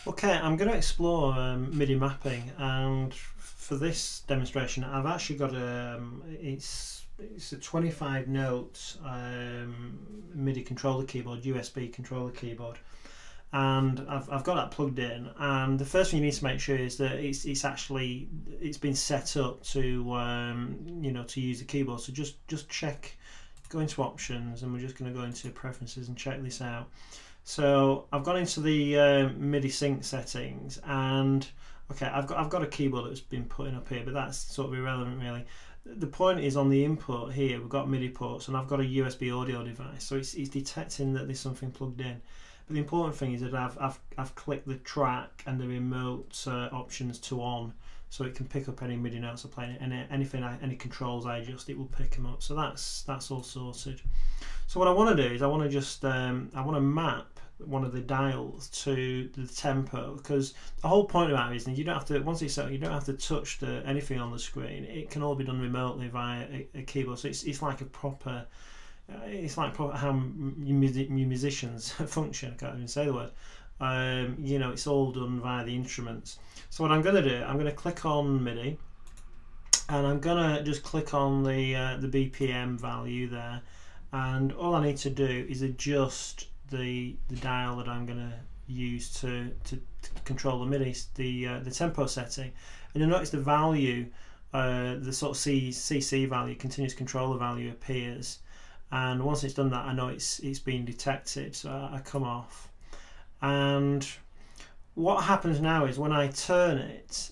Okay, I'm going to explore MIDI mapping, and for this demonstration I've actually got it's a 25 note MIDI controller keyboard, USB controller keyboard, and I've got that plugged in. And the first thing you need to make sure is that it's been set up to to use the keyboard. So just check, go into options, and we're just going to go into preferences and check this out. So I've gone into the MIDI sync settings, and okay, I've got a keyboard that's been putting up here, but that's sort of irrelevant really. The point is, on the input here we've got MIDI ports, and I've got a USB audio device, so it's detecting that there's something plugged in. But the important thing is that I've clicked the track and the remote options to on, so it can pick up any MIDI notes I play, and any controls I adjust, it will pick them up. So that's all sorted. So what I want to do is I want to just I want to map one of the dials to the tempo, because the whole point about it is that you don't have to, once it's set, you don't have to touch anything on the screen. It can all be done remotely via a keyboard. So it's like a proper, how musicians function. I can't even say the word. It's all done via the instruments. So what I'm going to do, I'm going to click on MIDI, and I'm going to just click on the BPM value there, and all I need to do is adjust the dial that I'm going to use to control the MIDI, the tempo setting. And you'll notice the value, the sort of CC value, continuous controller value, appears. And once it's done that, I know it's been detected. So I come off, and what happens now is when I turn it,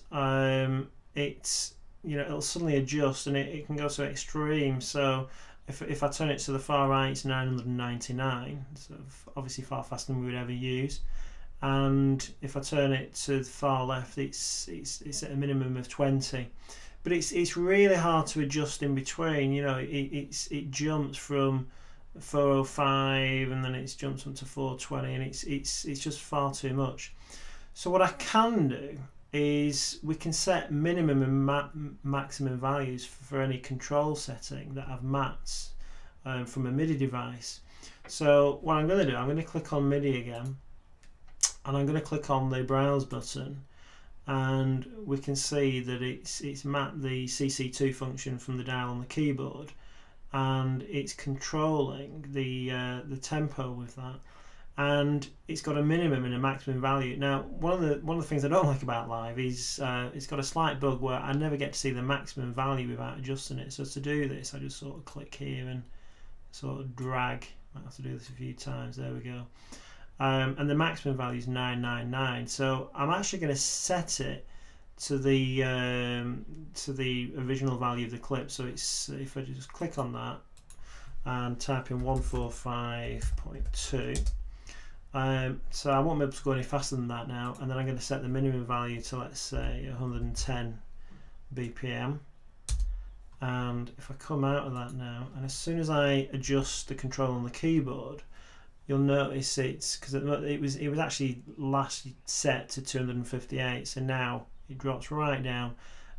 it'll suddenly adjust, and it can go to extreme. So if I turn it to the far right, it's 999, so obviously far faster than we would ever use. And if I turn it to the far left, it's at a minimum of 20. But it's really hard to adjust in between. It jumps from 405, and then it jumps up to 420, and it's just far too much. So what I can do is we can set minimum and maximum values for any control setting that I've mapped from a MIDI device. So what I'm going to do, I'm going to click on MIDI again, and I'm going to click on the browse button, and we can see that it's mapped the CC2 function from the dial on the keyboard, and it's controlling the tempo with that. And it's got a minimum and a maximum value. Now, one of the things I don't like about live is it's got a slight bug where I never get to see the maximum value without adjusting it. So to do this, I just sort of click here and sort of drag. I might have to do this a few times. There we go. And the maximum value is 999. So I'm actually going to set it to the original value of the clip. So it's, if I just click on that and type in 145.2. So I won't be able to go any faster than that now, and then I'm going to set the minimum value to, let's say, 110 BPM. And if I come out of that now, and as soon as I adjust the control on the keyboard, you'll notice it's, because it was actually last set to 258, so now it drops right down.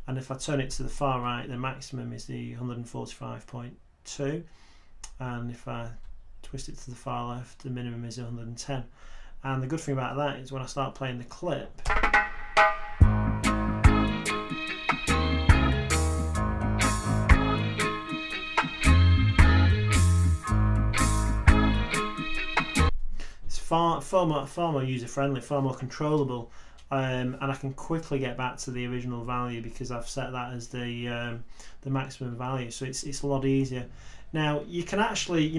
And if I turn it to the far right, the maximum is the 145.2, and if I twist it to the far left, the minimum is 110. And the good thing about that is when I start playing the clip, it's far more user friendly, far more controllable, and I can quickly get back to the original value because I've set that as the maximum value. So it's a lot easier. Now you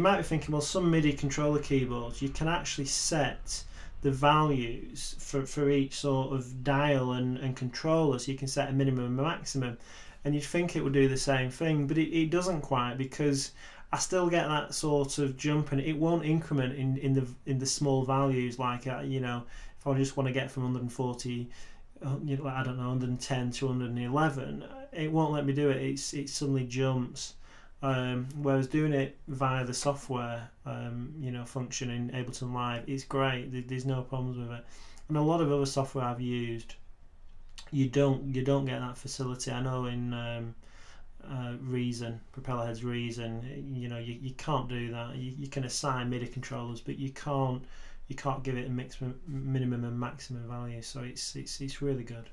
might be thinking, well, some MIDI controller keyboards, you can actually set the values for each sort of dial and controller, so you can set a minimum and a maximum, and you'd think it would do the same thing, but it doesn't quite, because I still get that sort of jump, and it won't increment in the small values, like if I just want to get from 140, I don't know, 110 to 111, it won't let me do it. It suddenly jumps. Whereas doing it via the software, function in Ableton Live, it's great. There's no problems with it. And a lot of other software I've used, you don't get that facility. I know in Reason, Propellerhead's Reason, you can't do that. You can assign MIDI controllers, but you can't you can't give it a minimum and maximum value. So it's really good.